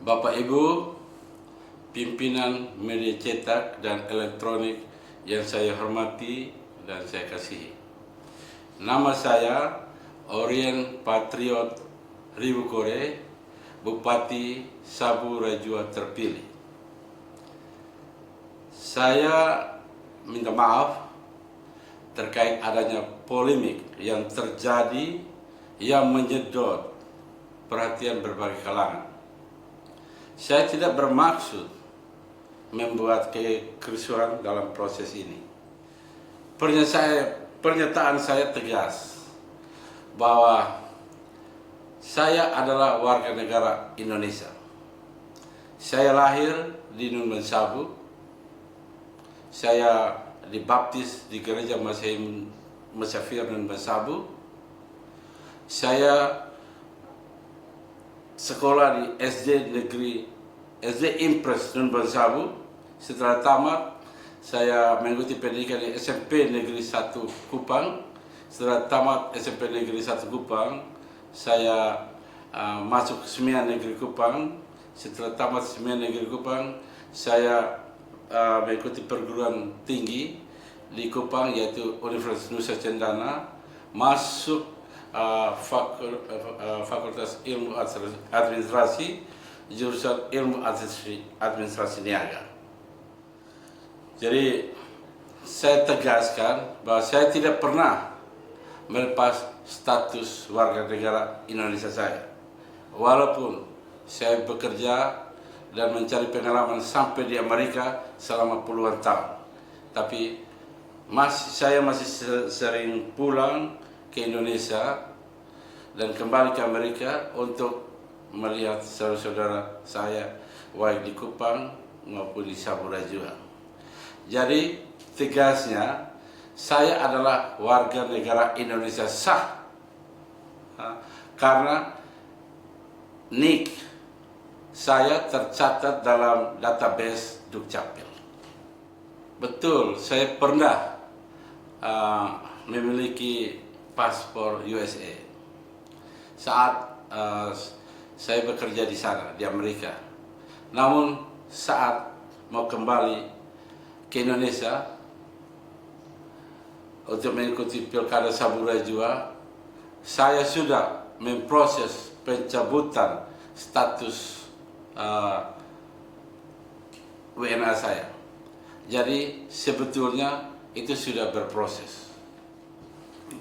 Bapak Ibu, pimpinan media cetak dan elektronik yang saya hormati dan saya kasihi. Nama saya Orien Patriot Ribukore, Bupati Sabu Rajua terpilih. Saya minta maaf terkait adanya polemik yang terjadi yang menyedot perhatian berbagai kalangan. Saya tidak bermaksud membuat kekerusuhan dalam proses ini. Pernyataan saya tegas bahwa saya adalah warga negara Indonesia. Saya lahir di Nun Sabu. Saya dibaptis di gereja Masehi Musafir Nun Sabu. Saya sekolah di SD Impres Nun Sabu. Setelah tamat, saya mengikuti pendidikan di SMP Negeri 1 Kupang. Setelah tamat SMP Negeri 1 Kupang, saya masuk Semian Negeri Kupang. Setelah tamat Semian Negeri Kupang, saya mengikuti perguruan tinggi di Kupang, yaitu Universitas Nusa Cendana, masuk Fakultas Ilmu Administrasi, jurusan Ilmu Administrasi Niaga. Jadi saya tegaskan bahwa saya tidak pernah melepas status warga negara Indonesia saya. Walaupun saya bekerja dan mencari pengalaman sampai di Amerika selama puluhan tahun, tapi saya masih sering pulang ke Indonesia dan kembali ke Amerika untuk melihat saudara-saudara saya baik di Kupang maupun di Sabu Rajua. Jadi tegasnya, saya adalah warga negara Indonesia sah karena NIK saya tercatat dalam database Dukcapil. Betul, saya pernah memiliki paspor USA saat saya bekerja di sana, di Amerika. Namun saat mau kembali ke Indonesia untuk mengikuti Pilkada Sabu Rajua, saya sudah memproses pencabutan status WNA saya. Jadi sebetulnya itu sudah berproses.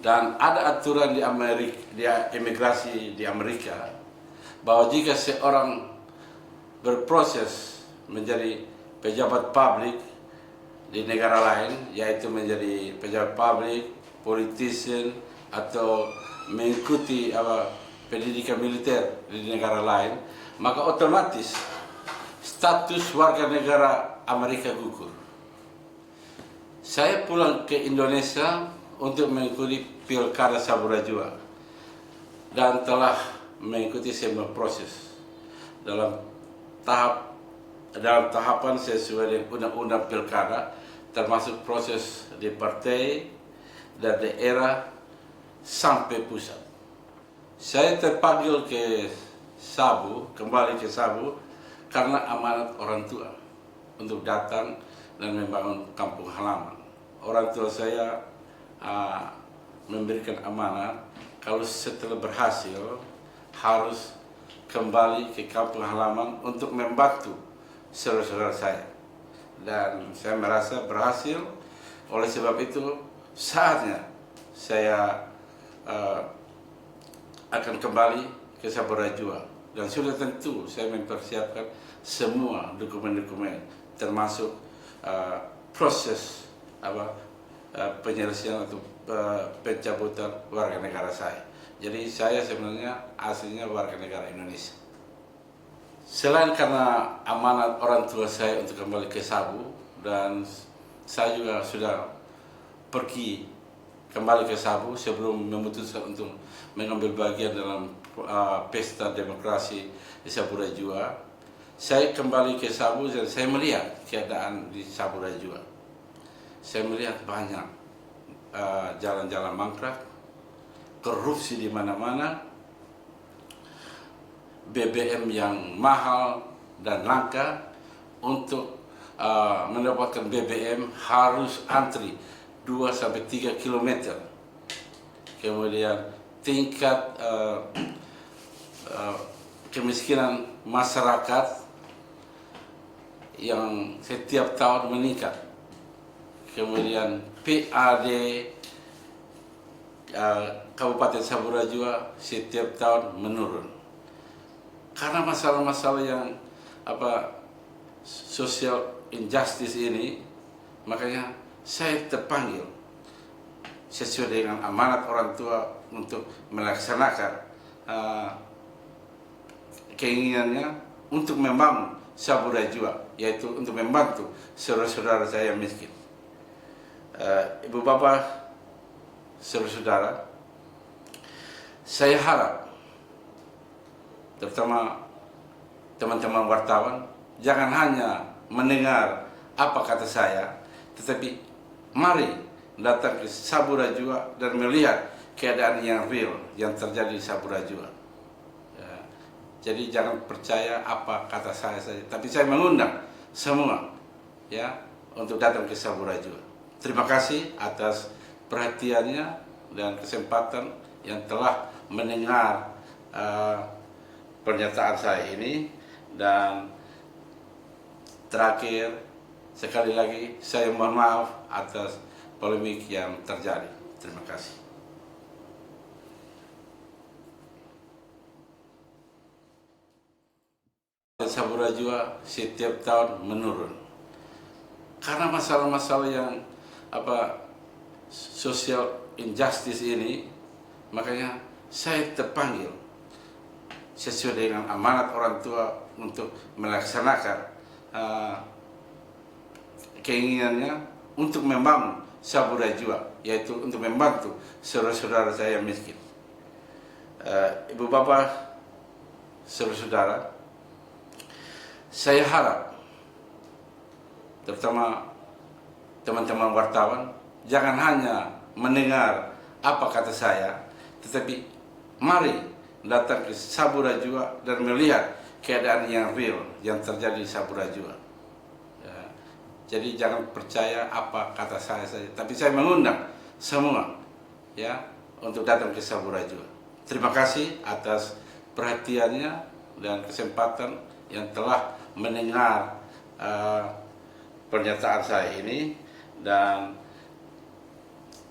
Dan ada aturan di imigrasi di Amerika bahwa jika seorang berproses menjadi pejabat publik di negara lain, yaitu menjadi pejabat publik, politician, atau mengikuti pendidikan militer di negara lain, maka otomatis status warga negara Amerika gugur. Saya pulang ke Indonesia untuk mengikuti Pilkada Sabu Rajua dan telah mengikuti semua proses dalam tahapan sesuai dengan undang-undang Pilkada, termasuk proses di partai dan daerah sampai pusat. Saya terpanggil ke kembali ke Sabu karena amanat orang tua untuk datang dan membangun kampung halaman. Orang tua saya memberikan amanat kalau setelah berhasil harus kembali ke kampung halaman untuk membantu saudara-saudara saya. Dan saya merasa berhasil, oleh sebab itu saatnya saya akan kembali ke Sabu Rajua. Dan sudah tentu saya mempersiapkan semua dokumen-dokumen, termasuk proses penyelesaian atau pencabutan warga negara saya. Jadi saya sebenarnya aslinya warga negara Indonesia. Selain karena amanat orang tua saya untuk kembali ke Sabu, dan saya juga sudah pergi kembali ke Sabu sebelum memutuskan untuk mengambil bagian dalam pesta demokrasi di Sabu Rajua. Saya kembali ke Sabu dan saya melihat keadaan di Sabu Rajua. Saya melihat banyak jalan-jalan mangkrak, korupsi di mana-mana, BBM yang mahal, dan langka. Untuk mendapatkan BBM harus antri 2-3 km. Kemudian tingkat kemiskinan masyarakat yang setiap tahun meningkat. Kemudian PAD Kabupaten Saburajua setiap tahun menurun. Karena masalah-masalah yang social injustice ini, makanya saya terpanggil sesuai dengan amanat orang tua untuk melaksanakan keinginannya untuk membangun Saburajua, yaitu untuk membantu saudara-saudara saya yang miskin. Ibu bapak, saudara-saudara, saya harap terutama teman-teman wartawan jangan hanya mendengar apa kata saya, tetapi mari datang ke Saburajua dan melihat keadaan yang real yang terjadi di Saburajua. Ya, jadi jangan percaya apa kata saya saja, tapi saya mengundang semua ya untuk datang ke Saburajua. Terima kasih atas perhatiannya dan kesempatan yang telah mendengar pernyataan saya ini. Dan terakhir, sekali lagi saya mohon maaf atas polemik yang terjadi. Terima kasih. Saburajua setiap tahun menurun. Karena masalah-masalah yang social injustice ini, makanya saya terpanggil sesuai dengan amanat orang tua untuk melaksanakan keinginannya untuk membangun Saburajua, yaitu untuk membantu saudara-saudara saya yang miskin. Ibu bapak, saudara-saudara, saya harap terutama teman-teman wartawan jangan hanya mendengar apa kata saya, tetapi mari datang ke Saburajua dan melihat keadaan yang real yang terjadi di Saburajua. Ya, jadi jangan percaya apa kata saya saja, tapi saya mengundang semua ya untuk datang ke Saburajua. Terima kasih atas perhatiannya dan kesempatan yang telah mendengar pernyataan saya ini. Dan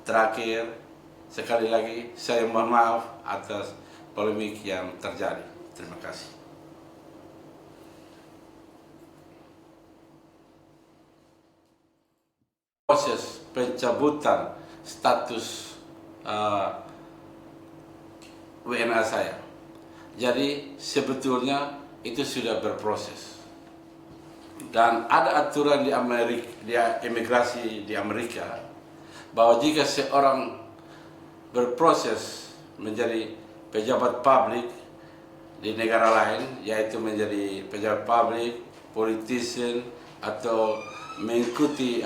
terakhir, sekali lagi saya mohon maaf atas polemik yang terjadi. Terima kasih. Proses pencabutan status WNA saya. Jadi sebetulnya itu sudah berproses. Dan ada aturan di Amerika, di imigrasi di Amerika, bahwa jika seorang berproses menjadi pejabat publik di negara lain, yaitu menjadi pejabat publik, politician, atau mengikuti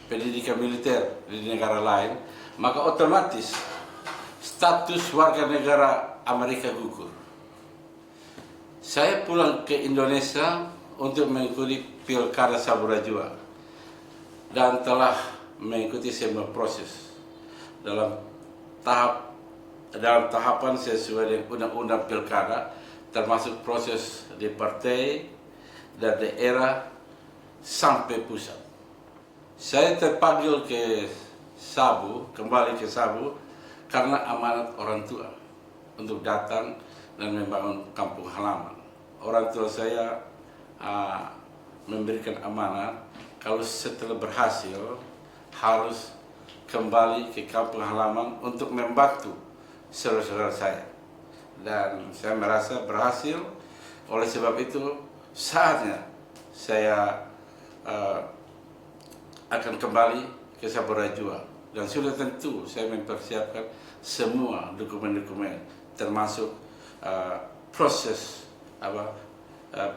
pendidikan militer di negara lain, maka otomatis status warga negara Amerika gugur. Saya pulang ke Indonesia untuk mengikuti Pilkada Saburajua dan telah mengikuti semua proses dalam tahapan sesuai dengan undang-undang pilkada, termasuk proses di partai dan daerah sampai pusat. Saya terpanggil kembali ke Sabu karena amanat orang tua untuk datang dan membangun kampung halaman. Orang tua saya memberikan amanat kalau setelah berhasil harus kembali ke kampung halaman untuk membantu saudara-saudara saya. Dan saya merasa berhasil. Oleh sebab itu saatnya saya akan kembali ke Saburajua. Dan sudah tentu saya mempersiapkan semua dokumen-dokumen, termasuk proses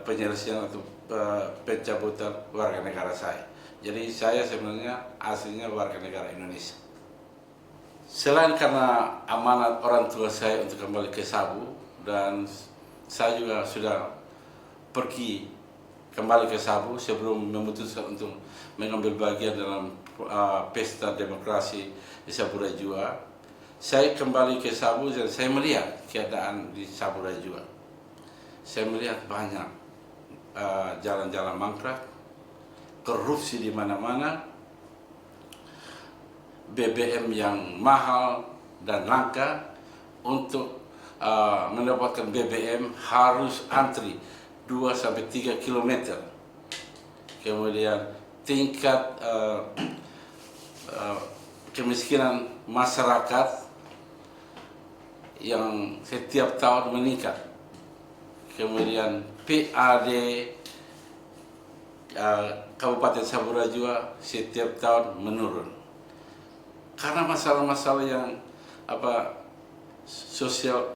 penyelesaian atau pencabutan warga negara saya. Jadi saya sebenarnya aslinya warga negara Indonesia. Selain karena amanat orang tua saya untuk kembali ke Sabu, dan saya juga sudah pergi kembali ke Sabu sebelum memutuskan untuk mengambil bagian dalam pesta demokrasi di Saburajua. Saya kembali ke Sabu dan saya melihat keadaan di Saburajua. Saya melihat banyak jalan-jalan mangkrak, korupsi di mana-mana, BBM yang mahal dan langka. Untuk mendapatkan BBM harus antri 2-3 km. Kemudian tingkat kemiskinan masyarakat yang setiap tahun meningkat. Kemudian PAD Kabupaten Saburajua setiap tahun menurun. Karena masalah-masalah yang sosial